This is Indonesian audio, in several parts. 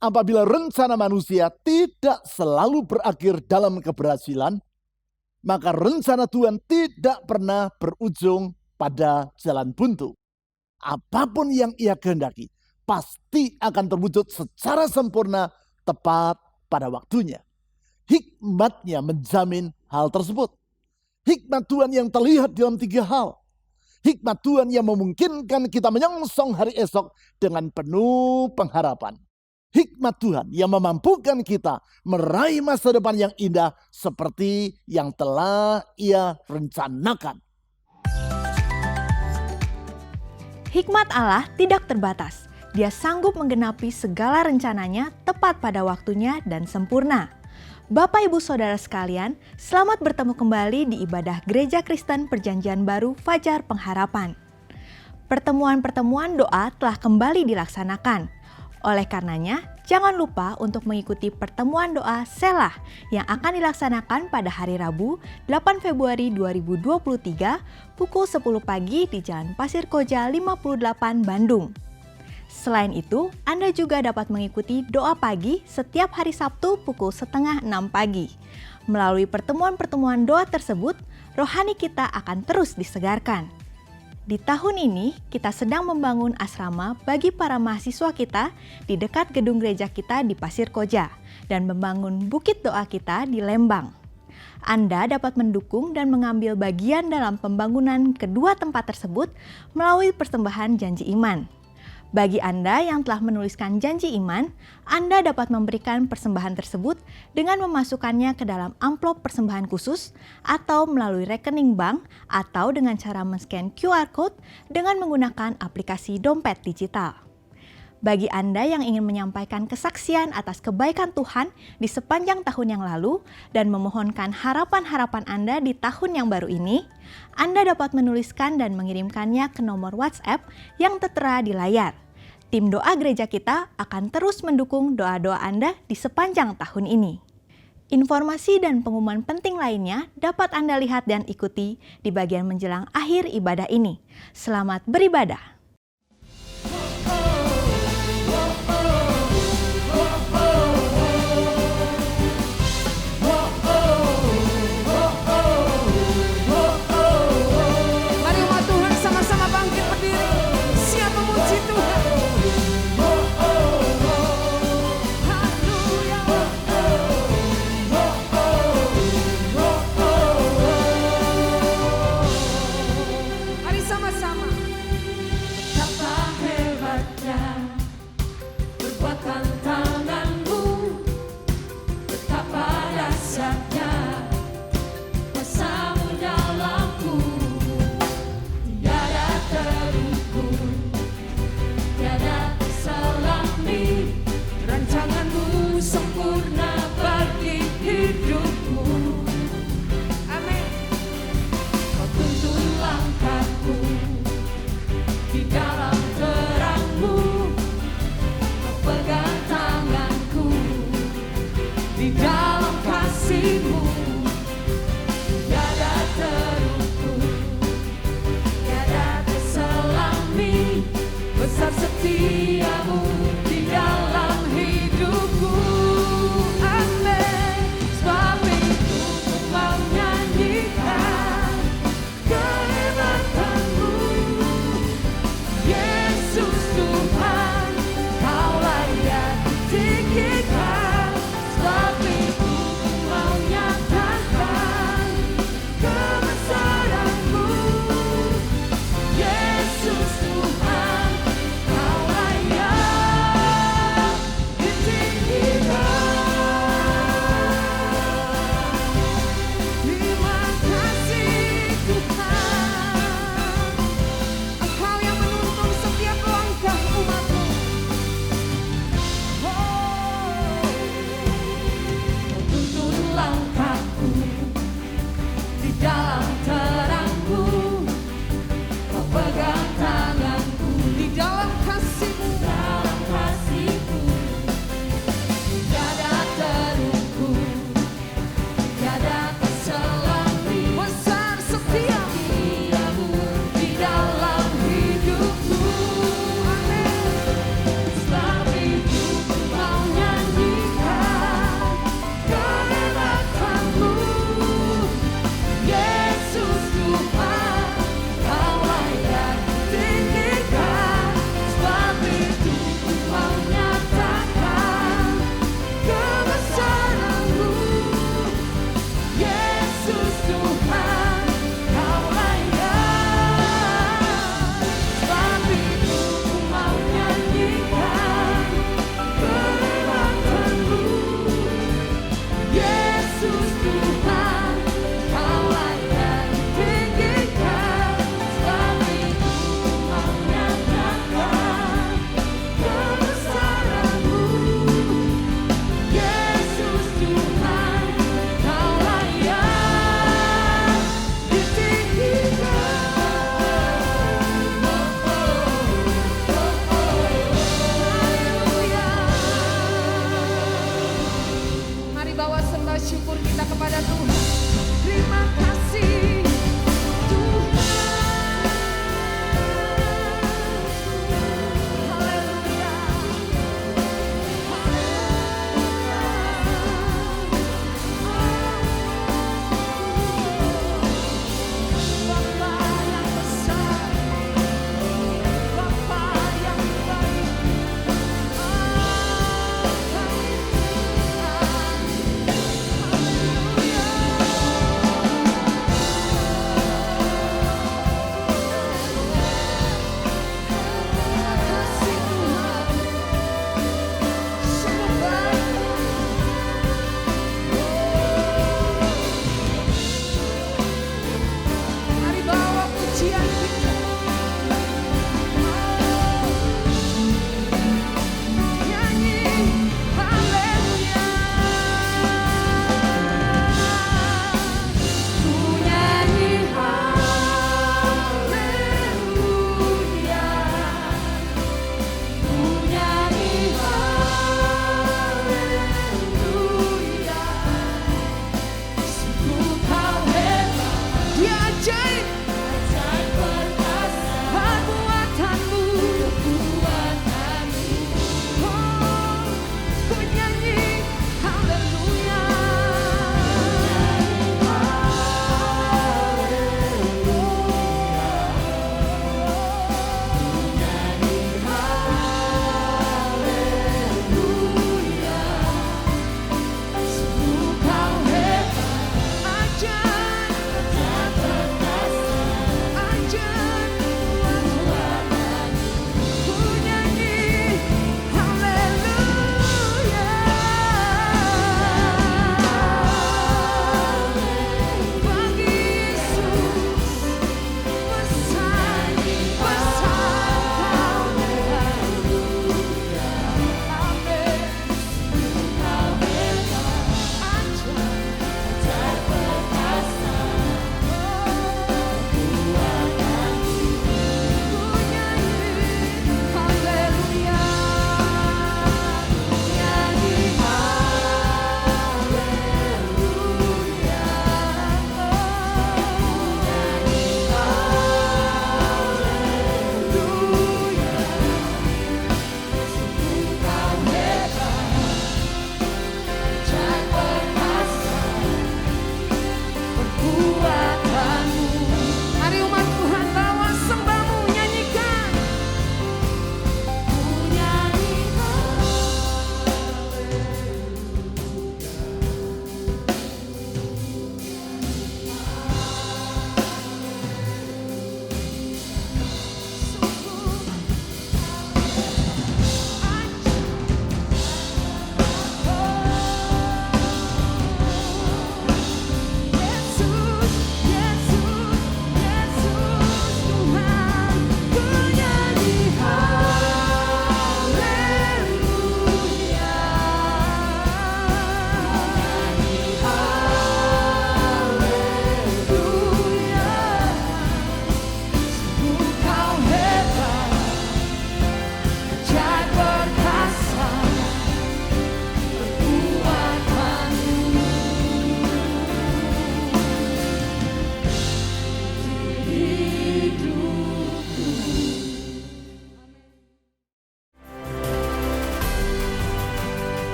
apabila rencana manusia tidak selalu berakhir dalam keberhasilan, maka rencana Tuhan tidak pernah berujung pada jalan buntu. Apapun yang Ia kehendaki, pasti akan terwujud secara sempurna tepat pada waktunya. Hikmat-Nya menjamin hal tersebut. Hikmat Tuhan yang terlihat dalam 3 hal. Hikmat Tuhan yang memungkinkan kita menyongsong hari esok dengan penuh pengharapan. Hikmat Tuhan yang memampukan kita meraih masa depan yang indah seperti yang telah Ia rencanakan. Hikmat Allah tidak terbatas. Dia sanggup menggenapi segala rencananya tepat pada waktunya dan sempurna. Bapak Ibu Saudara sekalian, selamat bertemu kembali di ibadah Gereja Kristen Perjanjian Baru Fajar Pengharapan. Pertemuan-pertemuan doa telah kembali dilaksanakan. Oleh karenanya, jangan lupa untuk mengikuti pertemuan doa Selah yang akan dilaksanakan pada hari Rabu 8 Februari 2023 pukul 10 pagi di Jalan Pasir Koja 58 Bandung. Selain itu, Anda juga dapat mengikuti doa pagi setiap hari Sabtu pukul 5:30 pagi. Melalui pertemuan-pertemuan doa tersebut, rohani kita akan terus disegarkan. Di tahun ini, kita sedang membangun asrama bagi para mahasiswa kita di dekat gedung gereja kita di Pasir Koja dan membangun bukit doa kita di Lembang. Anda dapat mendukung dan mengambil bagian dalam pembangunan kedua tempat tersebut melalui persembahan janji iman. Bagi Anda yang telah menuliskan janji iman, Anda dapat memberikan persembahan tersebut dengan memasukkannya ke dalam amplop persembahan khusus atau melalui rekening bank atau dengan cara men-scan QR Code dengan menggunakan aplikasi dompet digital. Bagi Anda yang ingin menyampaikan kesaksian atas kebaikan Tuhan di sepanjang tahun yang lalu dan memohonkan harapan-harapan Anda di tahun yang baru ini, Anda dapat menuliskan dan mengirimkannya ke nomor WhatsApp yang tertera di layar. Tim doa gereja kita akan terus mendukung doa-doa Anda di sepanjang tahun ini. Informasi dan pengumuman penting lainnya dapat Anda lihat dan ikuti di bagian menjelang akhir ibadah ini. Selamat beribadah!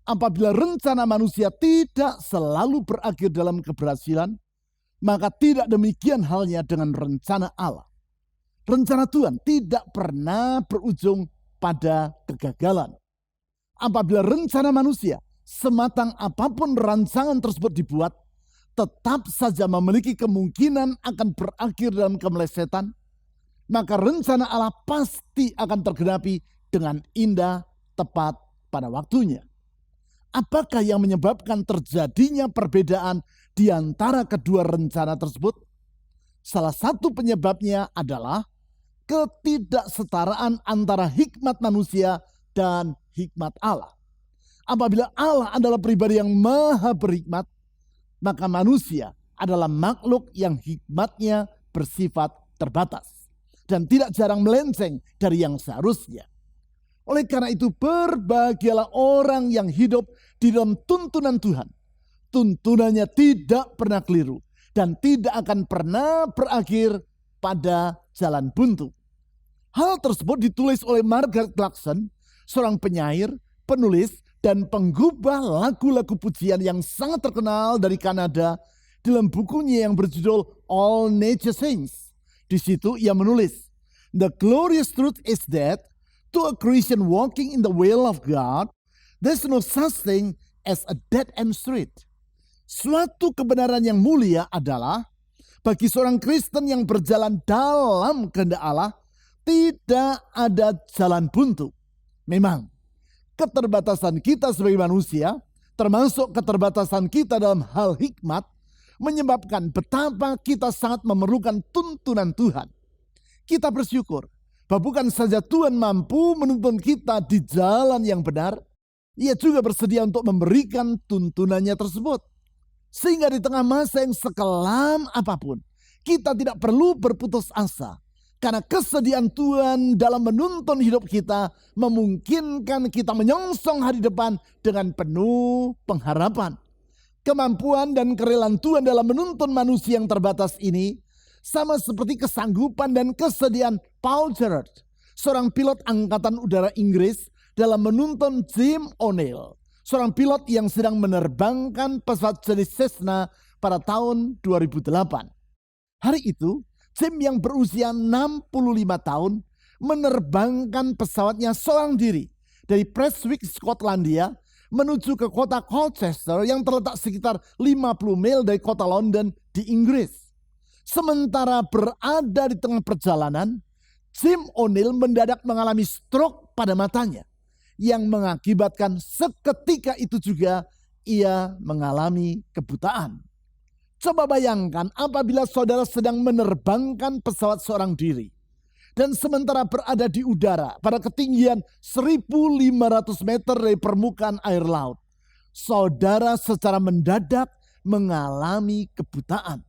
Apabila rencana manusia tidak selalu berakhir dalam keberhasilan, maka tidak demikian halnya dengan rencana Allah. Rencana Tuhan tidak pernah berujung pada kegagalan. Apabila rencana manusia, sematang apapun rancangan tersebut dibuat, tetap saja memiliki kemungkinan akan berakhir dalam kemelesetan, maka rencana Allah pasti akan tergenapi dengan indah tepat pada waktunya. Apakah yang menyebabkan terjadinya perbedaan di antara kedua rencana tersebut? Salah satu penyebabnya adalah ketidaksetaraan antara hikmat manusia dan hikmat Allah. Apabila Allah adalah pribadi yang maha berhikmat, maka manusia adalah makhluk yang hikmatnya bersifat terbatas dan tidak jarang melenceng dari yang seharusnya. Oleh karena itu, berbahagialah orang yang hidup di dalam tuntunan Tuhan. Tuntunannya tidak pernah keliru dan tidak akan pernah berakhir pada jalan buntu. Hal tersebut ditulis oleh Margaret Clarkson, seorang penyair, penulis, dan penggubah lagu-lagu pujian yang sangat terkenal dari Kanada dalam bukunya yang berjudul All Nature Sings. Di situ ia menulis, "The glorious truth is that to a Christian walking in the will of God, there's no such thing as a dead end street." Suatu kebenaran yang mulia adalah bagi seorang Kristen yang berjalan dalam kehendak Allah, tidak ada jalan buntu. Memang, keterbatasan kita sebagai manusia, termasuk keterbatasan kita dalam hal hikmat, menyebabkan betapa kita sangat memerlukan tuntunan Tuhan. Kita bersyukur bahwa bukan saja Tuhan mampu menuntun kita di jalan yang benar, Ia juga bersedia untuk memberikan tuntunannya tersebut. Sehingga di tengah masa yang sekelam apapun, kita tidak perlu berputus asa. Karena kesediaan Tuhan dalam menuntun hidup kita memungkinkan kita menyongsong hari depan dengan penuh pengharapan. Kemampuan dan kerelaan Tuhan dalam menuntun manusia yang terbatas ini sama seperti kesanggupan dan kesediaan Paul Gerard, seorang pilot angkatan udara Inggris, dalam menuntun Jim O'Neill, seorang pilot yang sedang menerbangkan pesawat jenis Cessna pada tahun 2008. Hari itu, Jim yang berusia 65 tahun menerbangkan pesawatnya seorang diri dari Prestwick, Skotlandia menuju ke kota Colchester yang terletak sekitar 50 mil dari kota London di Inggris. Sementara berada di tengah perjalanan, Jim O'Neill mendadak mengalami stroke pada matanya yang mengakibatkan seketika itu juga ia mengalami kebutaan. Coba bayangkan apabila saudara sedang menerbangkan pesawat seorang diri dan sementara berada di udara pada ketinggian 1.500 meter dari permukaan air laut, saudara secara mendadak mengalami kebutaan.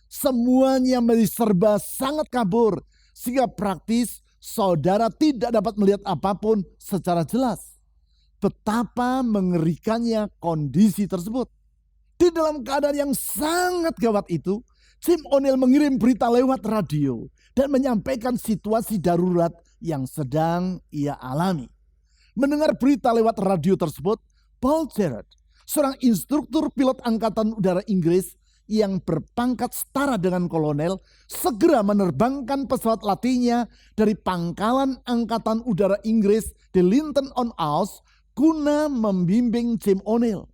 Semuanya menjadi serba sangat kabur sehingga praktis saudara tidak dapat melihat apapun secara jelas. Betapa mengerikannya kondisi tersebut. Di dalam keadaan yang sangat gawat itu, Jim O'Neill mengirim berita lewat radio dan menyampaikan situasi darurat yang sedang ia alami. Mendengar berita lewat radio tersebut, Paul Gerard, seorang instruktur pilot angkatan udara Inggris yang berpangkat setara dengan kolonel, segera menerbangkan pesawat latihnya dari pangkalan angkatan udara Inggris di Linton-on-Ouse guna membimbing Jim O'Neill.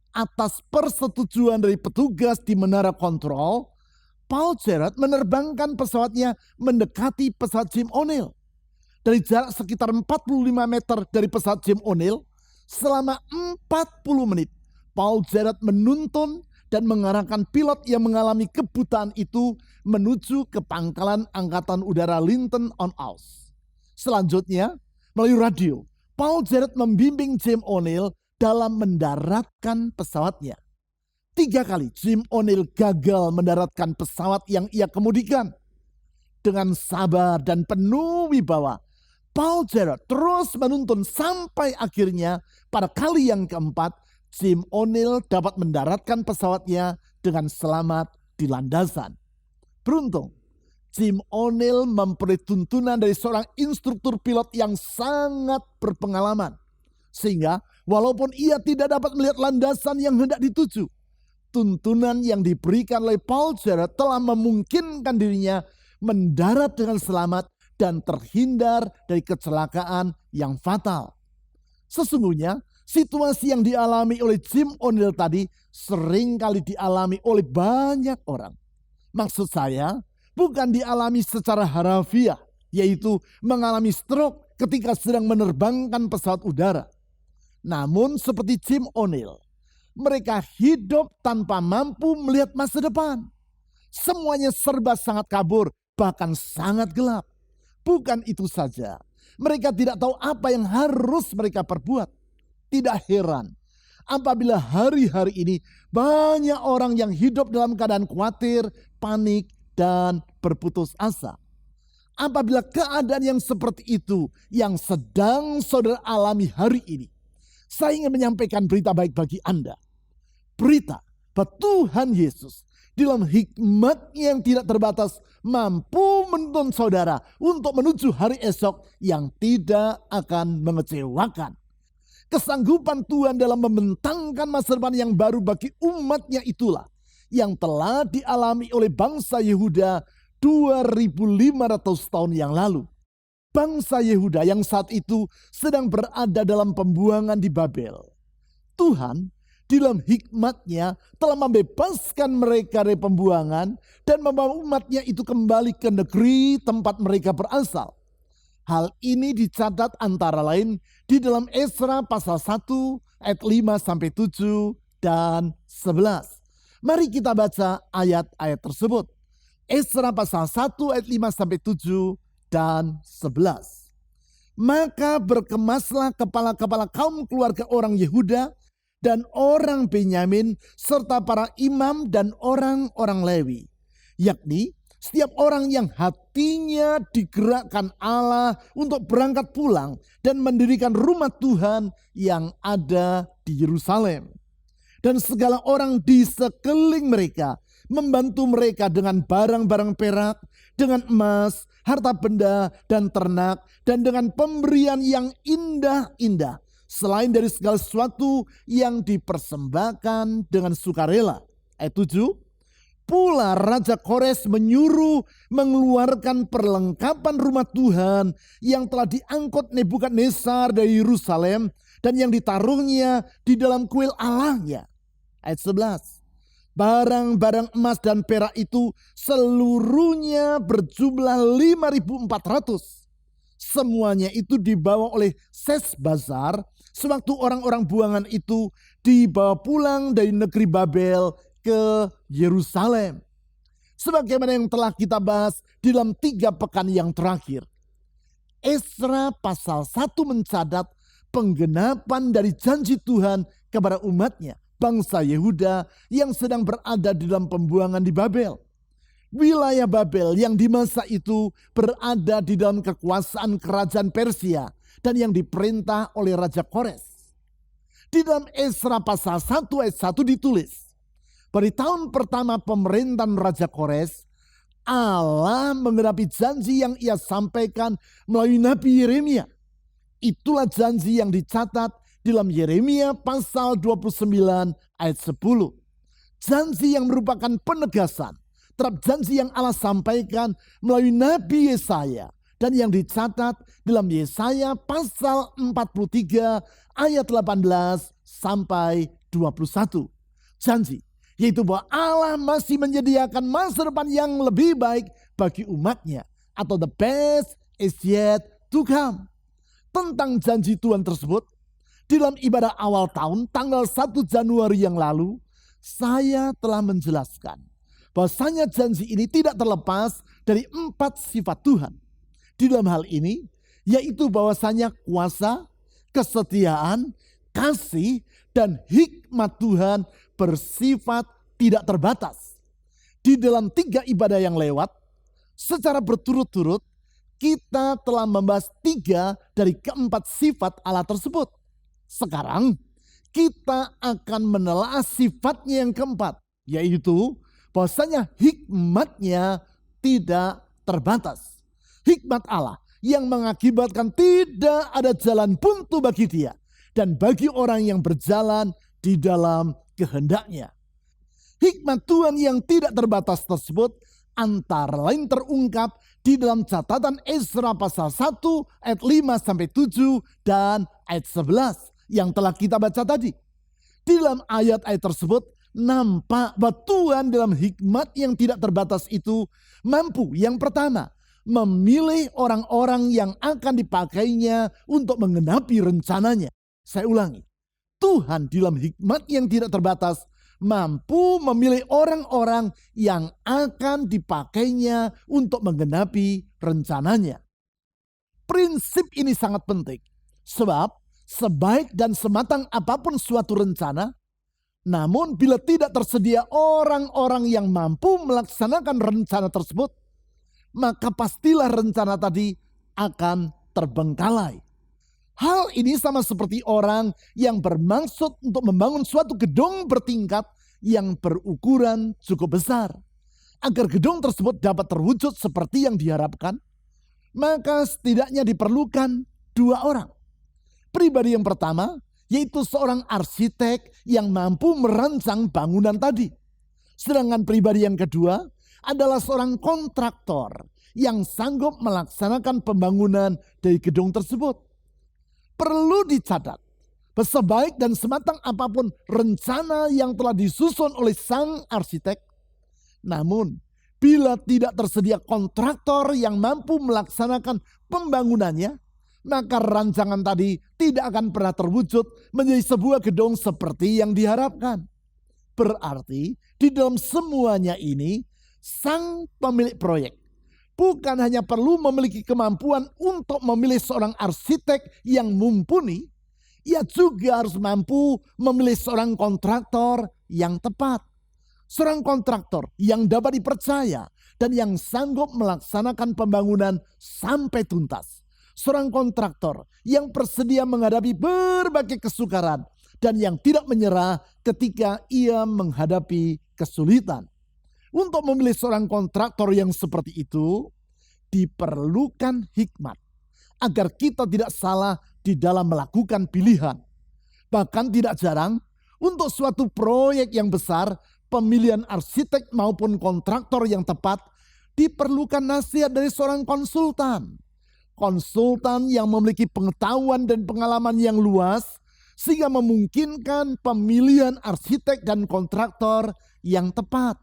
Atas persetujuan dari petugas di menara kontrol, Paul Gerard menerbangkan pesawatnya mendekati pesawat Jim O'Neill. Dari jarak sekitar 45 meter dari pesawat Jim O'Neill, selama 40 menit, Paul Gerard menuntun dan mengarahkan pilot yang mengalami kebutaan itu menuju ke pangkalan angkatan udara Linton-on-Ouse. Selanjutnya, melalui radio, Paul Gerard membimbing Jim O'Neill dalam mendaratkan pesawatnya. 3 kali Jim O'Neill gagal mendaratkan pesawat yang ia kemudikan. Dengan sabar dan penuh wibawa, Paul Gerard terus menuntun sampai akhirnya pada kali yang keempat, Jim O'Neill dapat mendaratkan pesawatnya dengan selamat di landasan. Beruntung, Jim O'Neill memperoleh tuntunan dari seorang instruktur pilot yang sangat berpengalaman. Sehingga Walaupun ia tidak dapat melihat landasan yang hendak dituju, tuntunan yang diberikan oleh Paul Gerard telah memungkinkan dirinya mendarat dengan selamat dan terhindar dari kecelakaan yang fatal. Sesungguhnya situasi yang dialami oleh Jim O'Neill tadi seringkali dialami oleh banyak orang. Maksud saya bukan dialami secara harafiah, yaitu mengalami stroke ketika sedang menerbangkan pesawat udara. Namun seperti Jim O'Neill, mereka hidup tanpa mampu melihat masa depan. Semuanya serba sangat kabur, bahkan sangat gelap. Bukan itu saja, mereka tidak tahu apa yang harus mereka perbuat. Tidak heran apabila hari-hari ini banyak orang yang hidup dalam keadaan khawatir, panik, dan berputus asa. Apabila keadaan yang seperti itu yang sedang saudara alami hari ini, saya ingin menyampaikan berita baik bagi Anda. Berita bahwa Tuhan Yesus dalam hikmat-Nya yang tidak terbatas mampu menuntun saudara untuk menuju hari esok yang tidak akan mengecewakan. Kesanggupan Tuhan dalam membentangkan masa depan yang baru bagi umat-Nya itulah yang telah dialami oleh bangsa Yehuda 2500 tahun yang lalu. Bangsa Yehuda yang saat itu sedang berada dalam pembuangan di Babel. Tuhan dalam hikmat-Nya telah membebaskan mereka dari pembuangan dan membawa umat-Nya itu kembali ke negeri tempat mereka berasal. Hal ini dicatat antara lain di dalam Esra pasal 1 ayat 5-7 dan 11. Mari kita baca ayat-ayat tersebut. Esra pasal 1 ayat 5-7 dan 11. Maka berkemaslah kepala-kepala kaum keluarga orang Yehuda dan orang Benyamin serta para imam dan orang-orang Lewi, yakni setiap orang yang hatinya digerakkan Allah untuk berangkat pulang dan mendirikan rumah Tuhan yang ada di Yerusalem. Dan segala orang di sekeliling mereka membantu mereka dengan barang-barang perak, dengan emas, harta benda, dan ternak, dan dengan pemberian yang indah-indah, selain dari segala sesuatu yang dipersembahkan dengan sukarela. Ayat 7. Pula Raja Kores menyuruh mengeluarkan perlengkapan rumah Tuhan yang telah diangkut Nebukadnezar dari Yerusalem dan yang ditaruhnya di dalam kuil Allahnya. Ayat 11. Barang-barang emas dan perak itu seluruhnya berjumlah 5.400. Semuanya itu dibawa oleh Sesbazar sewaktu orang-orang buangan itu dibawa pulang dari negeri Babel ke Yerusalem. Sebagaimana yang telah kita bahas di dalam 3 pekan yang terakhir. Esra pasal 1 mencatat penggenapan dari janji Tuhan kepada umatnya, bangsa Yehuda yang sedang berada di dalam pembuangan di Babel. Wilayah Babel yang di masa itu berada di dalam kekuasaan kerajaan Persia dan yang diperintah oleh Raja Kores. Di dalam Esra pasal 1 ayat 1 ditulis, pada tahun pertama pemerintahan Raja Kores, Allah menggenapi janji yang ia sampaikan melalui Nabi Yeremia. Itulah janji yang dicatat di dalam Yeremia pasal 29 ayat 10. Janji yang merupakan penegasan terhadap janji yang Allah sampaikan melalui Nabi Yesaya dan yang dicatat dalam Yesaya pasal 43 ayat 18 sampai 21. Janji yaitu bahwa Allah masih menyediakan masa depan yang lebih baik bagi umatnya, atau the best is yet to come. Tentang janji Tuhan tersebut, di dalam ibadah awal tahun tanggal 1 Januari yang lalu, saya telah menjelaskan bahwasanya janji ini tidak terlepas dari 4 sifat Tuhan. Di dalam hal ini, yaitu bahwasanya kuasa, kesetiaan, kasih, dan hikmat Tuhan bersifat tidak terbatas. Di dalam 3 ibadah yang lewat, secara berturut-turut, kita telah membahas 3 dari keempat sifat Allah tersebut. Sekarang, kita akan menelaah sifatnya yang keempat, yaitu bahwasanya hikmatnya tidak terbatas. Hikmat Allah yang mengakibatkan tidak ada jalan buntu bagi dia dan bagi orang yang berjalan di dalam kehendak-Nya. Hikmat Tuhan yang tidak terbatas tersebut antara lain terungkap di dalam catatan Ezra pasal 1 ayat 5-7 dan ayat 11 yang telah kita baca tadi. Di dalam ayat-ayat tersebut nampak bahwa Tuhan dalam hikmat yang tidak terbatas itu mampu yang pertama memilih orang-orang yang akan dipakainya untuk menggenapi rencananya. Saya ulangi, Tuhan dalam hikmat yang tidak terbatas mampu memilih orang-orang yang akan dipakainya untuk menggenapi rencananya. Prinsip ini sangat penting, sebab sebaik dan sematang apapun suatu rencana, namun bila tidak tersedia orang-orang yang mampu melaksanakan rencana tersebut, maka pastilah rencana tadi akan terbengkalai. Hal ini sama seperti orang yang bermaksud untuk membangun suatu gedung bertingkat yang berukuran cukup besar. Agar gedung tersebut dapat terwujud seperti yang diharapkan, maka setidaknya diperlukan 2 orang. Pribadi yang pertama, yaitu seorang arsitek yang mampu merancang bangunan tadi. Sedangkan pribadi yang kedua adalah seorang kontraktor yang sanggup melaksanakan pembangunan dari gedung tersebut. Perlu dicatat, sebaik dan sematang apapun rencana yang telah disusun oleh sang arsitek, namun bila tidak tersedia kontraktor yang mampu melaksanakan pembangunannya, maka rancangan tadi tidak akan pernah terwujud menjadi sebuah gedung seperti yang diharapkan. Berarti di dalam semuanya ini, sang pemilik proyek bukan hanya perlu memiliki kemampuan untuk memilih seorang arsitek yang mumpuni, ia juga harus mampu memilih seorang kontraktor yang tepat. Seorang kontraktor yang dapat dipercaya dan yang sanggup melaksanakan pembangunan sampai tuntas. Seorang kontraktor yang bersedia menghadapi berbagai kesukaran dan yang tidak menyerah ketika ia menghadapi kesulitan. Untuk memilih seorang kontraktor yang seperti itu, diperlukan hikmat agar kita tidak salah di dalam melakukan pilihan. Bahkan tidak jarang untuk suatu proyek yang besar, pemilihan arsitek maupun kontraktor yang tepat diperlukan nasihat dari seorang konsultan. Konsultan yang memiliki pengetahuan dan pengalaman yang luas sehingga memungkinkan pemilihan arsitek dan kontraktor yang tepat.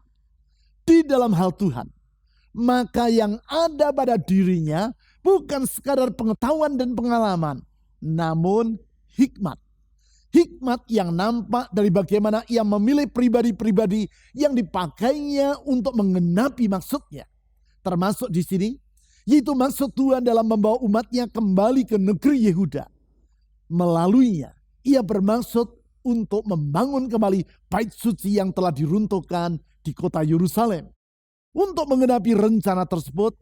Di dalam hal Tuhan, maka yang ada pada dirinya bukan sekadar pengetahuan dan pengalaman, namun hikmat. Hikmat yang nampak dari bagaimana ia memilih pribadi-pribadi yang dipakainya untuk menggenapi maksudnya. Termasuk di sini, yaitu maksud Tuhan dalam membawa umatnya kembali ke negeri Yehuda. Melaluinya, ia bermaksud untuk membangun kembali bait suci yang telah diruntuhkan di kota Yerusalem. Untuk menggenapi rencana tersebut,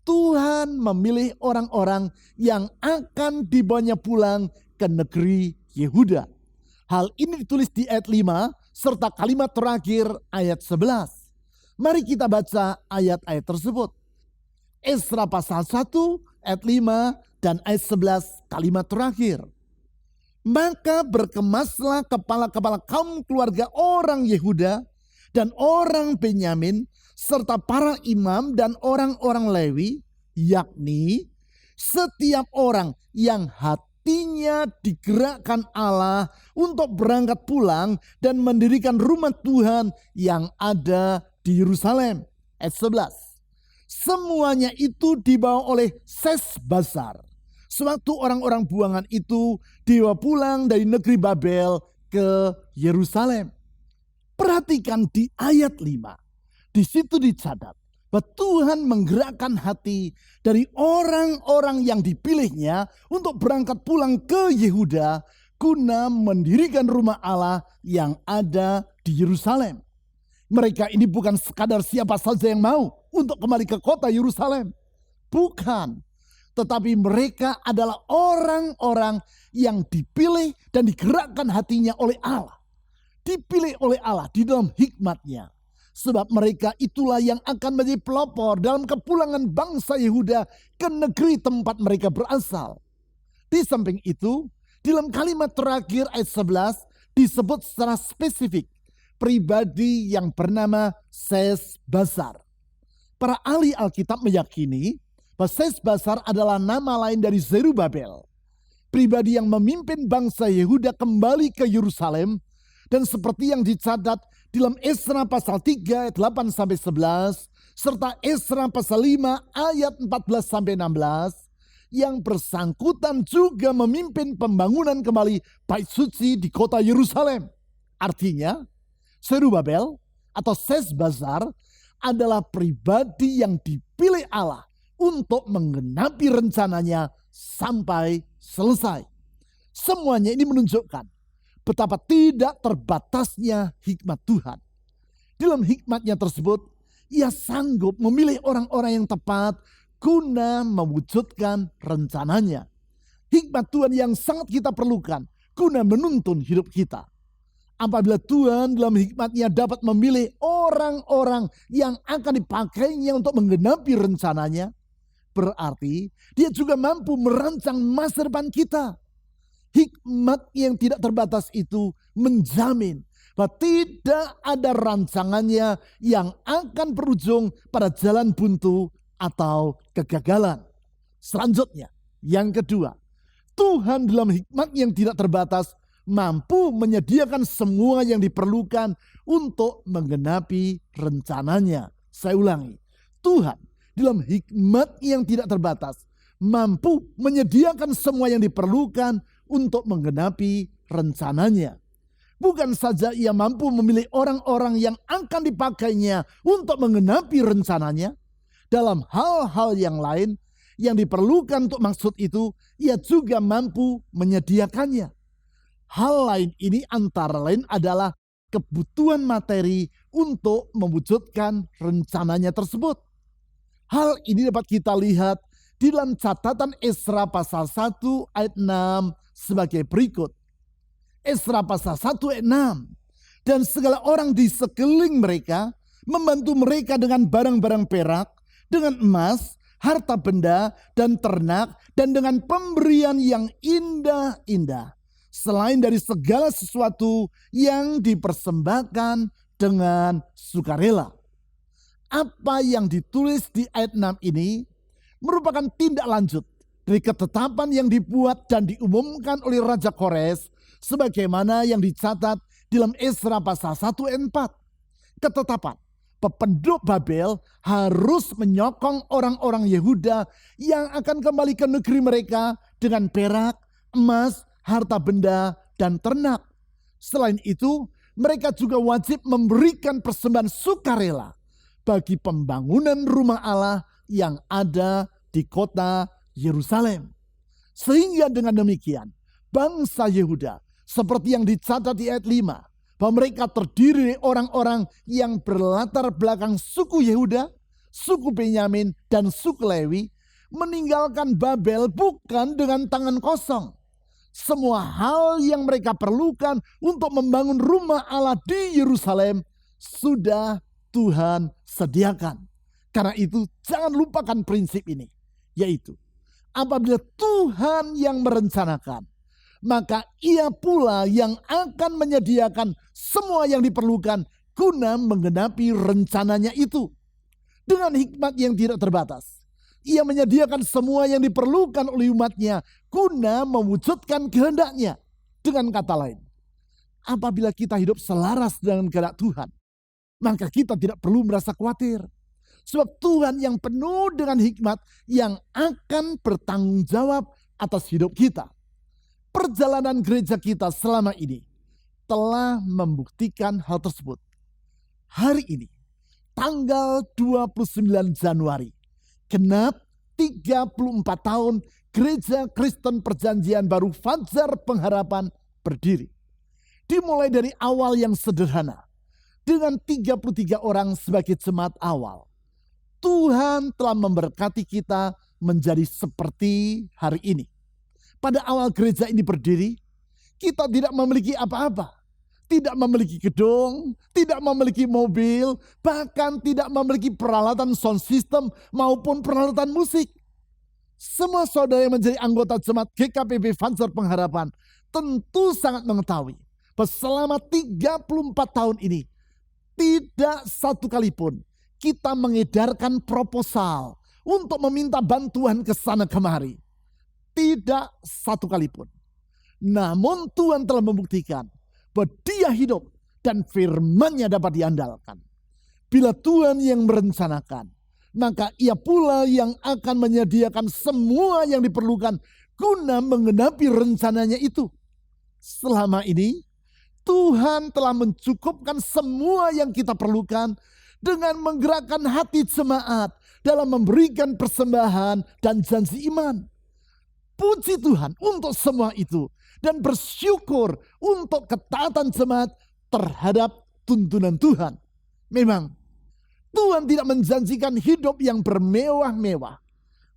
Tuhan memilih orang-orang yang akan dibawanya pulang ke negeri Yehuda. Hal ini ditulis di ayat 5 serta kalimat terakhir ayat 11. Mari kita baca ayat-ayat tersebut. Ezra pasal 1 ayat 5 dan ayat 11 kalimat terakhir. Maka berkemaslah kepala-kepala kaum keluarga orang Yehuda dan orang Benyamin serta para imam dan orang-orang Lewi, yakni setiap orang yang hatinya digerakkan Allah untuk berangkat pulang dan mendirikan rumah Tuhan yang ada di Yerusalem. Ayat 11. Semuanya itu dibawa oleh Sesbazar. Sewaktu orang-orang buangan itu dibawa pulang dari negeri Babel ke Yerusalem. Perhatikan di ayat 5. Di situ dicatat bahwa Tuhan menggerakkan hati dari orang-orang yang dipilihnya untuk berangkat pulang ke Yehuda guna mendirikan rumah Allah yang ada di Yerusalem. Mereka ini bukan sekadar siapa saja yang mau untuk kembali ke kota Yerusalem. Bukan. Tetapi mereka adalah orang-orang yang dipilih dan digerakkan hatinya oleh Allah. Dipilih oleh Allah di dalam hikmat-Nya. Sebab mereka itulah yang akan menjadi pelopor dalam kepulangan bangsa Yehuda ke negeri tempat mereka berasal. Di samping itu, Dalam kalimat terakhir ayat 11 disebut secara spesifik pribadi yang bernama Sesbazar. Para ahli Alkitab meyakini bahwa Sesbazar adalah nama lain dari Zerubabel, pribadi yang memimpin bangsa Yehuda kembali ke Yerusalem. Dan seperti yang dicatat dalam Esra pasal 3 ayat 8-11 serta Esra pasal 5 ayat 14-16, yang bersangkutan juga memimpin pembangunan kembali bait suci di kota Yerusalem. Artinya, Zerubabel atau Sesbazar adalah pribadi yang dipilih Allah untuk menggenapi rencananya sampai selesai. Semuanya ini menunjukkan betapa tidak terbatasnya hikmat Tuhan. Dalam hikmatnya tersebut, Ia sanggup memilih orang-orang yang tepat guna mewujudkan rencananya. Hikmat Tuhan yang sangat kita perlukan guna menuntun hidup kita. Apabila Tuhan dalam hikmatnya dapat memilih orang-orang yang akan dipakainya untuk menggenapi rencananya, berarti Dia juga mampu merancang masa depan kita. Hikmat yang tidak terbatas itu menjamin bahwa tidak ada rancangannya yang akan berujung pada jalan buntu atau kegagalan. Selanjutnya, yang kedua, Tuhan dalam hikmat yang tidak terbatas mampu menyediakan semua yang diperlukan untuk menggenapi rencananya. Saya ulangi, Tuhan dalam hikmat yang tidak terbatas mampu menyediakan semua yang diperlukan untuk menggenapi rencananya. Bukan saja Ia mampu memilih orang-orang yang akan dipakainya untuk menggenapi rencananya, dalam hal-hal yang lain yang diperlukan untuk maksud itu, Ia juga mampu menyediakannya. Hal lain ini antara lain adalah kebutuhan materi untuk mewujudkan rencananya tersebut. Hal ini dapat kita lihat di dalam catatan Esra pasal 1 ayat 6 sebagai berikut. Esra pasal 1 ayat 6. Dan segala orang di sekeliling mereka membantu mereka dengan barang-barang perak, dengan emas, harta benda, dan ternak, dan dengan pemberian yang indah-indah. Selain dari segala sesuatu yang dipersembahkan dengan sukarela. Apa yang ditulis di ayat 6 ini merupakan tindak lanjut dari ketetapan yang dibuat dan diumumkan oleh Raja Kores sebagaimana yang dicatat dalam Esra pasal 1 ayat 4. Ketetapan penduduk Babel harus menyokong orang-orang Yehuda yang akan kembali ke negeri mereka dengan perak, emas, harta benda, dan ternak. Selain itu, mereka juga wajib memberikan persembahan sukarela bagi pembangunan rumah Allah yang ada di kota Yerusalem. Sehingga dengan demikian, bangsa Yehuda seperti yang dicatat di ayat 5, bahwa mereka terdiri dari orang-orang yang berlatar belakang suku Yehuda, suku Benyamin, dan suku Lewi, meninggalkan Babel bukan dengan tangan kosong. Semua hal yang mereka perlukan untuk membangun rumah Allah di Yerusalem sudah Tuhan sediakan. Karena itu jangan lupakan prinsip ini, yaitu apabila Tuhan yang merencanakan, maka Ia pula yang akan menyediakan semua yang diperlukan guna menggenapi rencananya itu. Dengan hikmat yang tidak terbatas, Ia menyediakan semua yang diperlukan oleh umatnya guna mewujudkan kehendaknya. Dengan kata lain, apabila kita hidup selaras dengan kehendak Tuhan, maka kita tidak perlu merasa khawatir. Sebab Tuhan yang penuh dengan hikmat yang akan bertanggung jawab atas hidup kita. Perjalanan gereja kita selama ini telah membuktikan hal tersebut. Hari ini, tanggal 29 Januari, genap 34 tahun Gereja Kristen Perjanjian Baru Fajar Pengharapan berdiri. Dimulai dari awal yang sederhana, dengan 33 orang sebagai jemaat awal. Tuhan telah memberkati kita menjadi seperti hari ini. Pada awal gereja ini berdiri, kita tidak memiliki apa-apa. Tidak memiliki gedung, tidak memiliki mobil, bahkan tidak memiliki peralatan sound system maupun peralatan musik. Semua saudara yang menjadi anggota jemaat GKPB Fajar Pengharapan tentu sangat mengetahui bahwa selama 34 tahun ini tidak satu kali pun kita mengedarkan proposal untuk meminta bantuan ke sana kemari. Tidak satu kali pun. Namun Tuhan telah membuktikan bahwa Dia hidup dan firman-Nya dapat diandalkan. Bila Tuhan yang merencanakan, maka Ia pula yang akan menyediakan semua yang diperlukan guna menggenapi rencananya itu. Selama ini Tuhan telah mencukupkan semua yang kita perlukan dengan menggerakkan hati jemaat dalam memberikan persembahan dan janji iman. Puji Tuhan untuk semua itu dan bersyukur untuk ketaatan jemaat terhadap tuntunan Tuhan. Memang Tuhan tidak menjanjikan hidup yang bermewah-mewah,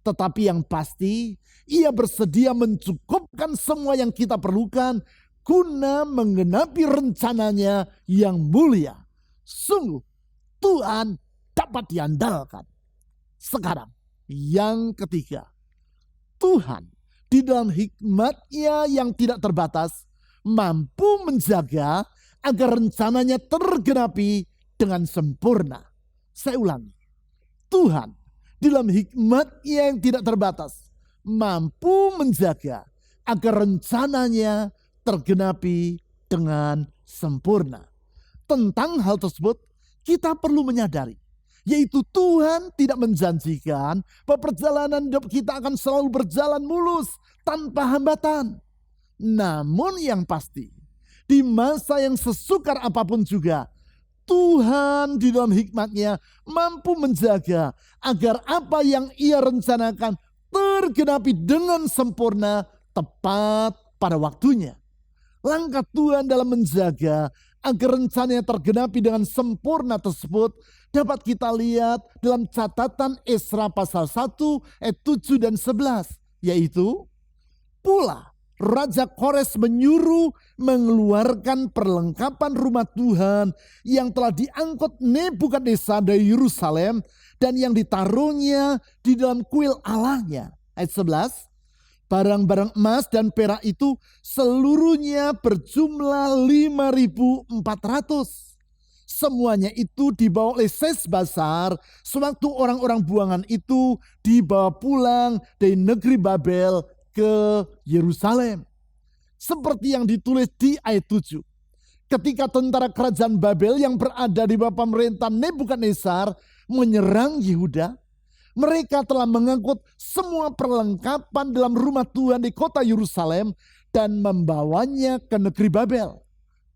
tetapi yang pasti Ia bersedia mencukupkan semua yang kita perlukan guna menggenapi rencananya yang mulia. Sungguh Tuhan dapat diandalkan. Sekarang yang ketiga, Tuhan di dalam hikmat-Nya yang tidak terbatas mampu menjaga agar rencananya tergenapi dengan sempurna. Saya ulangi, Tuhan di dalam hikmat-Nya yang tidak terbatas mampu menjaga agar rencananya tergenapi dengan sempurna. Tentang hal tersebut kita perlu menyadari, yaitu Tuhan tidak menjanjikan bahwa perjalanan hidup kita akan selalu berjalan mulus tanpa hambatan. Namun yang pasti, di masa yang sesukar apapun juga, Tuhan di dalam hikmat-Nya mampu menjaga agar apa yang Ia rencanakan tergenapi dengan sempurna tepat pada waktunya. Langkah Tuhan dalam menjaga agar rencananya tergenapi dengan sempurna tersebut dapat kita lihat dalam catatan Esra pasal 1 ayat 7 dan 11. Yaitu, pula Raja Kores menyuruh mengeluarkan perlengkapan rumah Tuhan yang telah diangkut Nebukadnezar dari Yerusalem dan yang ditaruhnya di dalam kuil Allahnya. Ayat 11, barang-barang emas dan perak itu seluruhnya berjumlah 5.400. Semuanya itu dibawa oleh Sesbazar sewaktu orang-orang buangan itu dibawa pulang dari negeri Babel ke Yerusalem. Seperti yang ditulis di ayat 7. Ketika tentara kerajaan Babel yang berada di bawah pemerintahan Nebukadnezar menyerang Yehuda, mereka telah mengangkut semua perlengkapan dalam rumah Tuhan di kota Yerusalem dan membawanya ke negeri Babel.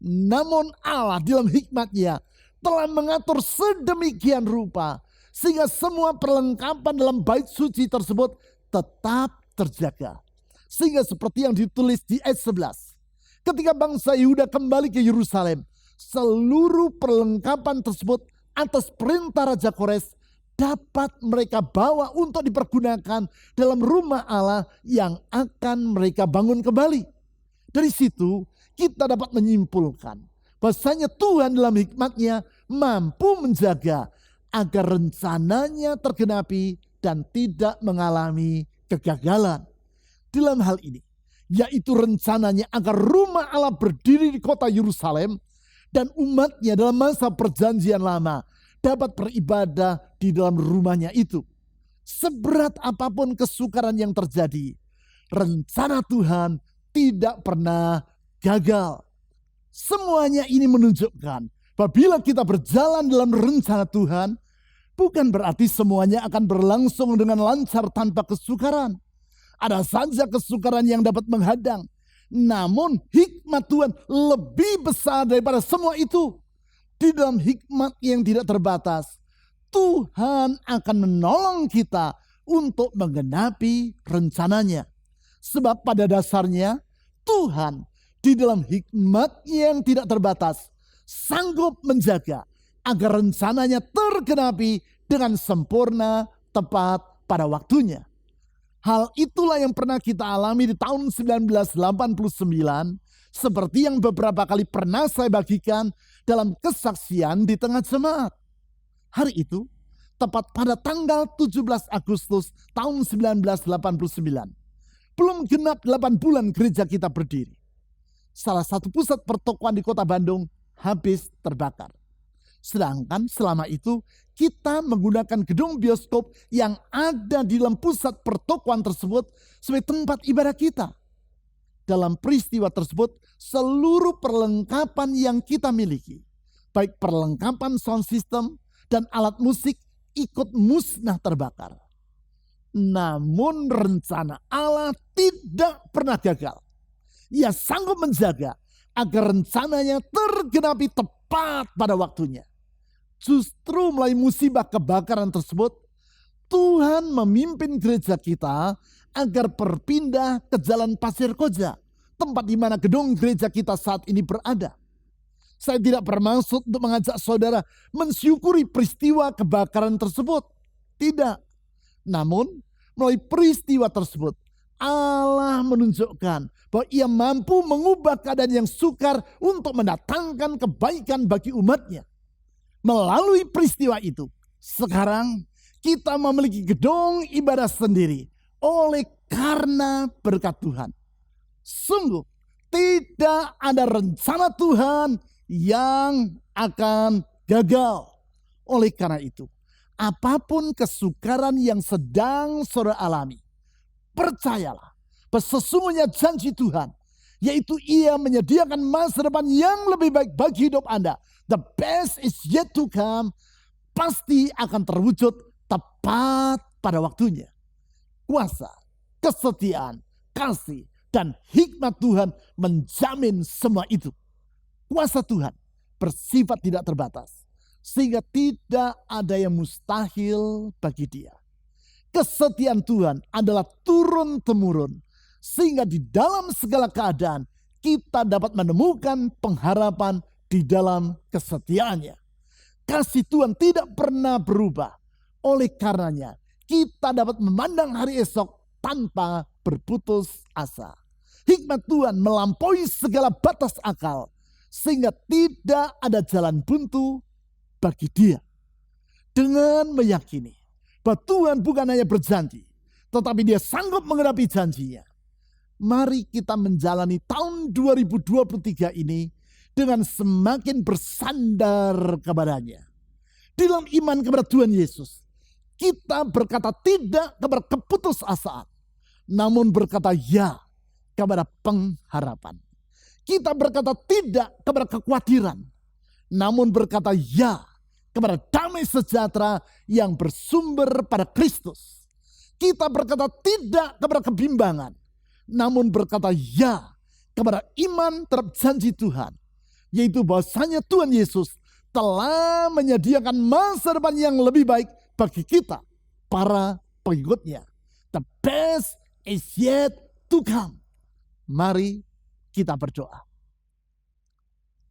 Namun Allah dalam hikmat-Nya telah mengatur sedemikian rupa sehingga semua perlengkapan dalam bait suci tersebut tetap terjaga. Sehingga seperti yang ditulis di ayat 11. Ketika bangsa Yehuda kembali ke Yerusalem, seluruh perlengkapan tersebut atas perintah Raja Kores dapat mereka bawa untuk dipergunakan dalam rumah Allah yang akan mereka bangun kembali. Dari situ kita dapat menyimpulkan bahwasanya Tuhan dalam hikmat-Nya mampu menjaga agar rencananya tergenapi dan tidak mengalami kegagalan. Dalam hal ini, yaitu rencananya agar rumah Allah berdiri di kota Yerusalem dan umat-Nya dalam masa perjanjian lama dapat beribadah di dalam rumahnya itu. Seberat apapun kesukaran yang terjadi, rencana Tuhan tidak pernah gagal. Semuanya ini menunjukkan bahwa bila kita berjalan dalam rencana Tuhan, bukan berarti semuanya akan berlangsung dengan lancar tanpa kesukaran. Ada saja kesukaran yang dapat menghadang. Namun hikmat Tuhan lebih besar daripada semua itu. Di dalam hikmat yang tidak terbatas, Tuhan akan menolong kita untuk menggenapi rencananya. Sebab pada dasarnya Tuhan di dalam hikmat yang tidak terbatas sanggup menjaga agar rencananya tergenapi dengan sempurna tepat pada waktunya. Hal itulah yang pernah kita alami di tahun 1989, seperti yang beberapa kali pernah saya bagikan dalam kesaksian di tengah jemaat. Hari itu, tepat pada tanggal 17 Agustus tahun 1989, belum genap 8 bulan gereja kita berdiri. salah satu pusat pertokoan di kota Bandung habis terbakar. Sedangkan selama itu kita menggunakan gedung bioskop yang ada di dalam pusat pertokoan tersebut sebagai tempat ibadah kita. Dalam peristiwa tersebut, seluruh perlengkapan yang kita miliki, baik perlengkapan sound system dan alat musik, ikut musnah terbakar. Namun rencana Allah tidak pernah gagal. Ia sanggup menjaga agar rencananya tergenapi tepat pada waktunya. Justru melalui musibah kebakaran tersebut, Tuhan memimpin gereja kita agar berpindah ke Jalan Pasir Koja, tempat di mana gedung gereja kita saat ini berada. Saya tidak bermaksud untuk mengajak saudara mensyukuri peristiwa kebakaran tersebut. Tidak. Namun, melalui peristiwa tersebut, Allah menunjukkan bahwa Ia mampu mengubah keadaan yang sukar untuk mendatangkan kebaikan bagi umatnya. Melalui peristiwa itu, sekarang kita memiliki gedung ibadah sendiri oleh karena berkat Tuhan. Sungguh, tidak ada rencana Tuhan yang akan gagal. Oleh karena itu, apapun kesukaran yang sedang saudara alami, percayalah bahwa sesungguhnya janji Tuhan, yaitu Ia menyediakan masa depan yang lebih baik bagi hidup Anda. The best is yet to come, pasti akan terwujud tepat pada waktunya. Kuasa, kesetiaan, kasih, dan hikmat Tuhan menjamin semua itu. Kuasa Tuhan bersifat tidak terbatas, sehingga tidak ada yang mustahil bagi Dia. Kesetiaan Tuhan adalah turun-temurun, sehingga di dalam segala keadaan kita dapat menemukan pengharapan di dalam kesetiaannya. Kasih Tuhan tidak pernah berubah. Oleh karenanya, kita dapat memandang hari esok tanpa berputus asa. Hikmat Tuhan melampaui segala batas akal, sehingga tidak ada jalan buntu bagi Dia. Dengan meyakini bahwa Tuhan bukan hanya berjanji, tetapi Dia sanggup menggenapi janjinya. Mari kita menjalani tahun 2023 ini dengan semakin bersandar kepadanya. Dalam iman kepada Tuhan Yesus, kita berkata tidak kepada keputusasaan, namun berkata ya kepada pengharapan. Kita berkata tidak kepada kekhawatiran, namun berkata ya kepada damai sejahtera yang bersumber pada Kristus. Kita berkata tidak kepada kebimbangan, namun berkata ya kepada iman terhadap janji Tuhan, yaitu bahwasanya Tuhan Yesus telah menyediakan masa depan yang lebih baik bagi kita, para pengikutnya. The best is yet to come. Mari kita berdoa.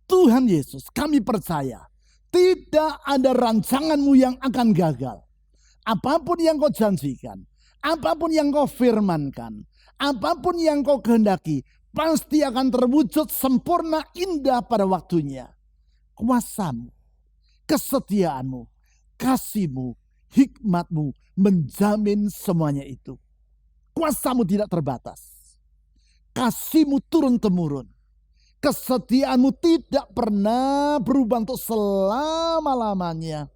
Tuhan Yesus, kami percaya tidak ada rancangan-Mu yang akan gagal. Apapun yang Kau janjikan, apapun yang Kau firmankan, apapun yang Kau kehendaki, pasti akan terwujud sempurna indah pada waktunya. Kuasa-Mu, kesetiaan-Mu, kasih-Mu, hikmat-Mu menjamin semuanya itu. Kuasa-Mu tidak terbatas. Kasih-Mu turun-temurun. Kesetiaan-Mu tidak pernah berubah untuk selama-lamanya.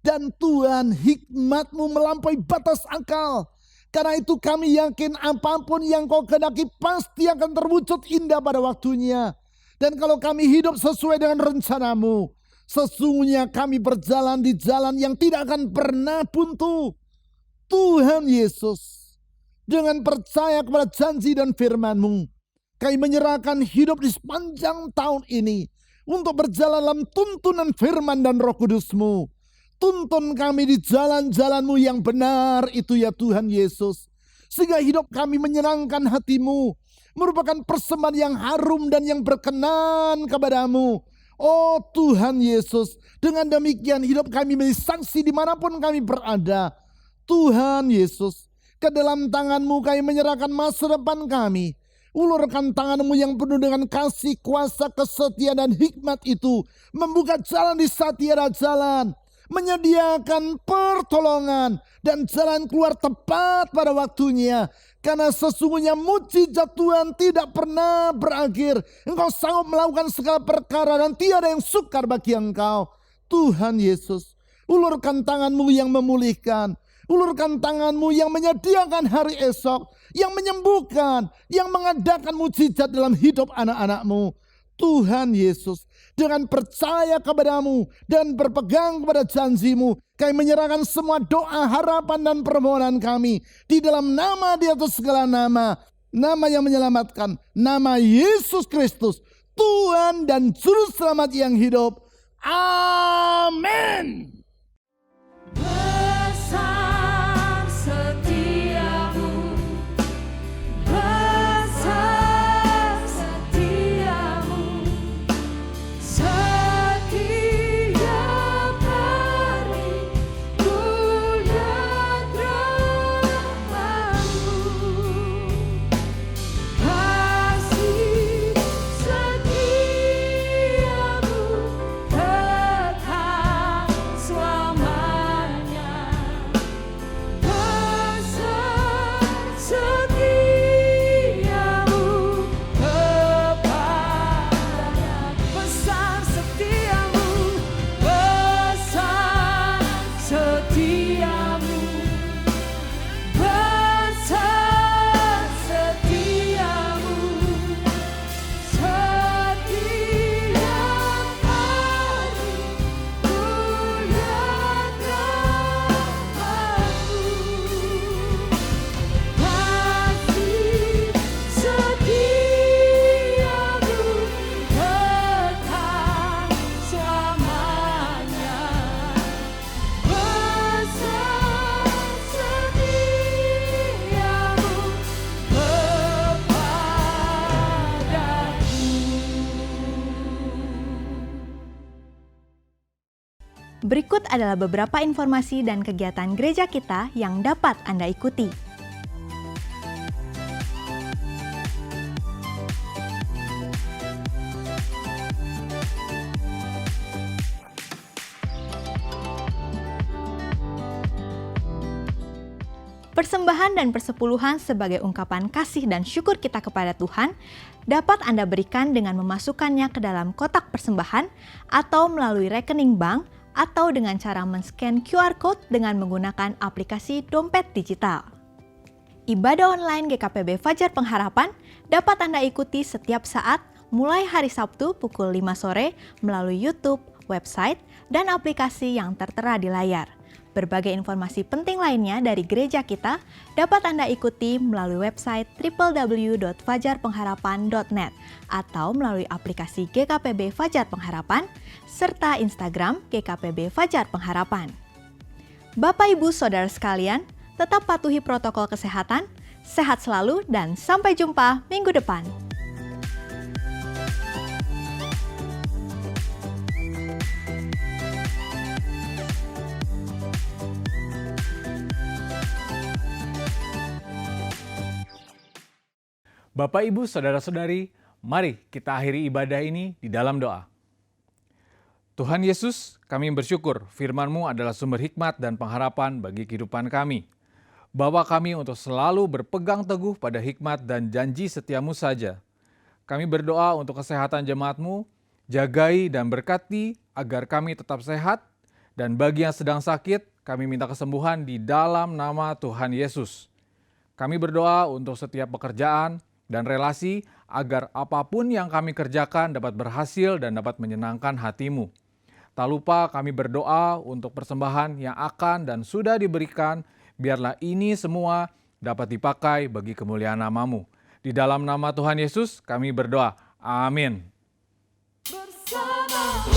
Dan Tuhan, hikmat-Mu melampaui batas akal. Karena itu kami yakin apapun yang Kau kehendaki pasti akan terwujud indah pada waktunya. Dan kalau kami hidup sesuai dengan rencana-Mu, sesungguhnya kami berjalan di jalan yang tidak akan pernah buntu. Tuhan Yesus, dengan percaya kepada janji dan firman-Mu, kami menyerahkan hidup di sepanjang tahun ini untuk berjalan dalam tuntunan firman dan Roh Kudus-Mu. Tuntun kami di jalan-jalan-Mu yang benar itu ya Tuhan Yesus. Sehingga hidup kami menyenangkan hati-Mu, merupakan persembahan yang harum dan yang berkenan kepada-Mu. Oh Tuhan Yesus, dengan demikian hidup kami menjadi saksi dimanapun kami berada. Tuhan Yesus, ke dalam tangan-Mu kami menyerahkan masa depan kami. Ulurkan tangan-Mu yang penuh dengan kasih, kuasa, kesetiaan, dan hikmat itu. Membuka jalan di saat tiada jalan. menyediakan pertolongan dan jalan keluar tepat pada waktunya. Karena sesungguhnya mujizat Tuhan tidak pernah berakhir. Engkau sanggup melakukan segala perkara dan tiada yang sukar bagi Engkau. Tuhan Yesus, ulurkan tangan-Mu yang memulihkan. Ulurkan tangan-Mu yang menyediakan hari esok, yang menyembuhkan, yang mengadakan mujizat dalam hidup anak-anak-Mu. Tuhan Yesus, dengan percaya kepadamu dan berpegang kepada janji-Mu, kami menyerahkan semua doa, harapan dan permohonan kami di dalam nama di atas segala nama, nama yang menyelamatkan, nama Yesus Kristus, Tuhan dan Juru Selamat yang hidup. Amin. Besar setiamu, besar setiamu, setiap hari ku lihat rahmat-Mu. Kasih setiamu kekal selamanya. Besar setiamu kepadanya. Besar setiamu, besar setiamu, besar setiamu, setiap hari ku lihat rahmat-Mu. Kasih setiamu kekal selamanya. Besar setiamu kepadaku. Berikut adalah beberapa informasi dan kegiatan gereja kita yang dapat Anda ikuti. Persembahan dan persepuluhan sebagai ungkapan kasih dan syukur kita kepada Tuhan dapat Anda berikan dengan memasukkannya ke dalam kotak persembahan atau melalui rekening bank atau dengan cara men-scan QR Code dengan menggunakan aplikasi dompet digital. Ibadah online GKPB Fajar Pengharapan dapat Anda ikuti setiap saat mulai hari Sabtu pukul 5 sore melalui YouTube, website, dan aplikasi yang tertera di layar. Berbagai informasi penting lainnya dari gereja kita dapat Anda ikuti melalui website www.fajarpengharapan.net atau melalui aplikasi GKPB Fajar Pengharapan serta Instagram GKPB Fajar Pengharapan. Bapak Ibu Saudara sekalian, tetap patuhi protokol kesehatan, sehat selalu dan sampai jumpa minggu depan. Bapak, Ibu, Saudara-saudari, mari kita akhiri ibadah ini di dalam doa. Tuhan Yesus, kami bersyukur firman-Mu adalah sumber hikmat dan pengharapan bagi kehidupan kami. Bawa kami untuk selalu berpegang teguh pada hikmat dan janji setia-Mu saja. Kami berdoa untuk kesehatan jemaat-Mu, jagai dan berkati agar kami tetap sehat, dan bagi yang sedang sakit, kami minta kesembuhan di dalam nama Tuhan Yesus. Kami berdoa untuk setiap pekerjaan dan relasi agar apapun yang kami kerjakan dapat berhasil dan dapat menyenangkan hati-Mu. Tak lupa kami berdoa untuk persembahan yang akan dan sudah diberikan, biarlah ini semua dapat dipakai bagi kemuliaan nama-Mu. Di dalam nama Tuhan Yesus kami berdoa. Amin. Bersama